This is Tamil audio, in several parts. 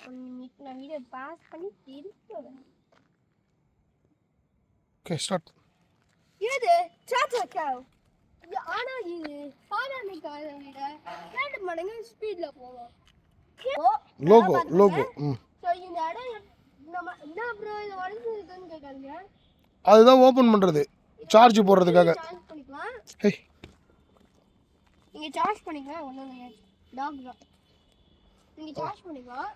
நான் வீடியோ பாஸ் பண்ணி திருப்பேன். Okay start. இது சாச்சாக்காவ். இது ஆனா இது சாதாரண காரை விட 2 மடங்கு ஸ்பீட்ல போகும். லோகோ ஸோ இந்த இடம் நம்ம என்ன ப்ரோ இதை வளர்ந்துருக்குன்னு கேட்காதீங்க. அதுதான் ஓப்பன் பண்ணுறது சார்ஜ் போடுறதுக்காக. சார்ஜ் பண்ணிக்கலாம். நீங்க சார்ஜ் பண்ணிக்கலாம். ஒன்றும் கிடையாது. டாக் தான் நீங்கள் சார்ஜ் பண்ணிக்கலாம்.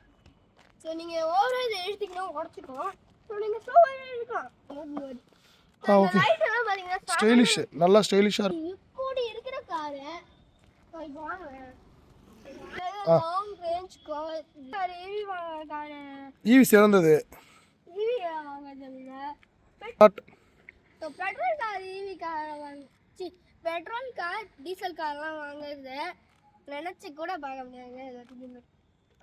ஸோ நீங்கள் ஓவராக இதை எடுத்தீங்கன்னா உடச்சிக்கும். ஸோ நீங்கள் ஸ்லோவாக எடுக்கலாம். ஓகே ஸ்டைலிஷ், நல்லா ஸ்டைலிஷாக இருக்கு. இப்போடி இருக்கிற காரு இப்போ வாங்குவேன். Long range car EV car EV சிறந்தது. ஈவி வாங்குறதை விட petrol car EV car petrol car diesel கார்லாம் வாங்குறது நினச்சி கூட பார்க்க முடியாது எல்லாத்துக்குமே.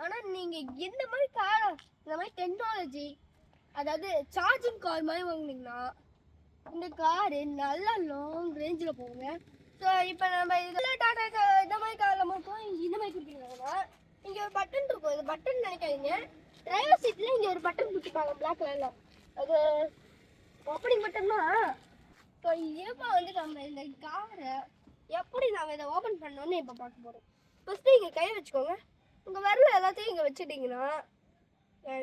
ஆனால் நீங்கள் இந்த மாதிரி கார் இந்த மாதிரி டெக்னாலஜி அதாவது சார்ஜிங் கார் மாதிரி வாங்கினீங்கன்னா இந்த காரு நல்லா லாங் ரேஞ்சில் போகுங்க. ஸோ இப்போ நம்ம இதில் டாடா இந்த மாதிரி காரில் மட்டும் இந்த மாதிரி கொடுத்தீங்கன்னா இங்கே ஒரு பட்டன் இருக்கும். இது பட்டன் நினைக்காதீங்க. டிரைவர் சீட்டில் இங்கே ஒரு பட்டன் கொடுத்துருப்பாங்க பிளாக் கலரில். அது ஓப்பனிங் பட்டன்னா ஸோ இப்போ வந்து நம்ம இந்த காரை எப்படி நம்ம இதை ஓப்பன் பண்ணோன்னு இப்போ பார்க்க போகிறோம். ஃபஸ்ட்டு இங்கே கை வச்சுக்கோங்க. உங்கள் விரல் எல்லாத்தையும் இங்கே வச்சுட்டிங்கன்னா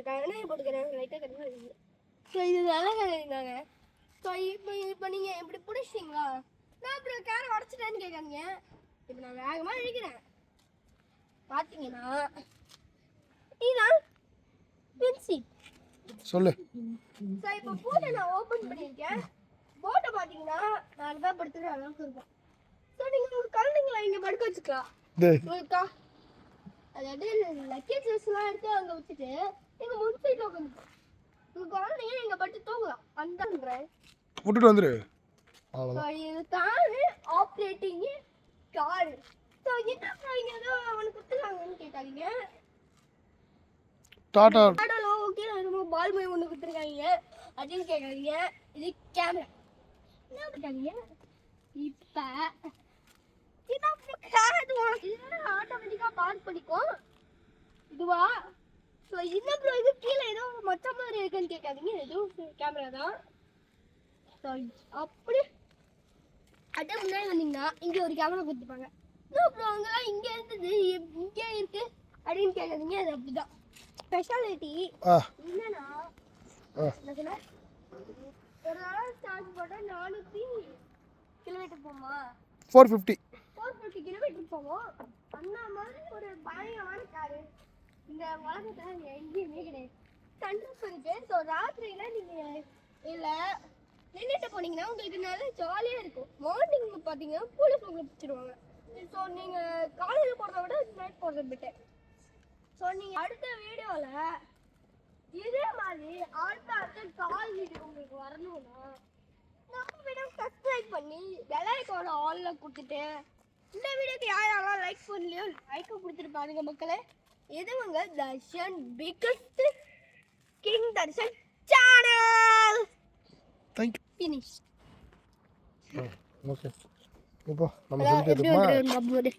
கண்ணாடி போட்டுக்கிறாங்க லைட்டாக கண்ணாடி. ஸோ இது நல்லா கண்ணாடிங்க. ஸோ இப்போ நீங்கள் எப்படி பிடிச்சிட்டிங்களா? நான் அப்புறம் காரை உடச்சிட்டேன்னு கேட்காதீங்க. இப்போ நான் வேகமாக இழுக்கிறேன் பார்த்தீங்கன்னா இதுதான் பென்சி சொல்லு. ஸோ இப்போ போட்டை நான் ஓப்பன் பண்ணியிருக்கேன். போட்டை பார்த்தீங்கன்னா நான் தான் படுத்துகிற அளவுக்கு இருக்கும். ஸோ நீங்கள் உங்கள் குழந்தைங்கள இங்கே படுக்க வச்சுக்கலாம். உங்களுக்கா அதாவது லக்கேஜஸ்லாம் எடுத்து அங்கே வச்சுட்டு நீங்கள் முன் சைடில் உட்காந்துக்கலாம். உங்கள் குழந்தைங்க இங்கே படுத்து தூங்கலாம். அந்த விட்டுட்டு வந்துரு. இது காரு ஆப்ரேட்டிங் காரு. ஸோ என்ன இங்கே ஏதோ அவனுக்கு கொடுத்துருக்காங்கன்னு கேட்காதீங்க. டாடா ஓகே நம்ம பால் மாதிரி ஒன்று கொடுத்துருக்காங்க அப்படின்னு கேட்காதீங்க. இது கேமரா என்ன கேட்காதீங்க. இப்போ ஆட்டோமேட்டிக்காக பார்க் பண்ணிக்கும் இதுவா. ஸோ இன்னும் இது கீழே ஏதோ மொத்த மாதிரி இருக்குன்னு கேட்காதீங்க. எதுவும் கேமரா தான். ஸோ அப்படி அதே முன்னாடி வந்தீங்கன்னா இங்கே ஒரு கேமரா கொடுத்துருப்பாங்க. அப்புறம் அவங்கெல்லாம் இங்கே இருந்தது இங்கே இருக்கு அப்படின்னு கேட்காதீங்க. அது அப்படிதான் ஸ்பெஷாலிட்டி. என்னன்னா ஒரு நாள் சார்ஜ் போட்டால் 400 கிலோமீட்டர் போமா 450 கிலோமீட்டர் போவோம். அந்த மாதிரி ஒரு பயங்கரமான காரு இந்த உலகத்தில் எங்கேயுமே கிடையாது. சன்ரூஃப் இருக்கு. ஸோ ராத்திரியில் நீங்கள் இல்லை நின்றுட்டு போனீங்கன்னா உங்களுக்கு நல்லா ஜாலியாக இருக்கும். மார்னிங் பார்த்தீங்கன்னா போலீஸ் உங்களை பிடிச்சிடுவாங்க. ஸோ நீங்கள் காலையில் போடுறத விட நைட் போடுறது பெட்டர். ஸோ நீங்கள் அடுத்த வீடியோவில் இதே மாதிரி அடுத்த கால் வீடியோ உங்களுக்கு வரணும்னா நம்ம வீடியோ சப்ஸ்கிரைப் பண்ணி பெல் ஐகானை ஆலில் கொடுத்துட்டு இந்த வீடியோக்கு யாரெல்லாம் லைக் பண்ணலையோ லைக்கை கொடுத்துட்டு பாருங்க மக்களே. இதுவங்க Darshan biggest king Darshan channel. Thank you. Finish. Okay இப்போ நம்ம சொல்லிட்டு இருக்கோமா?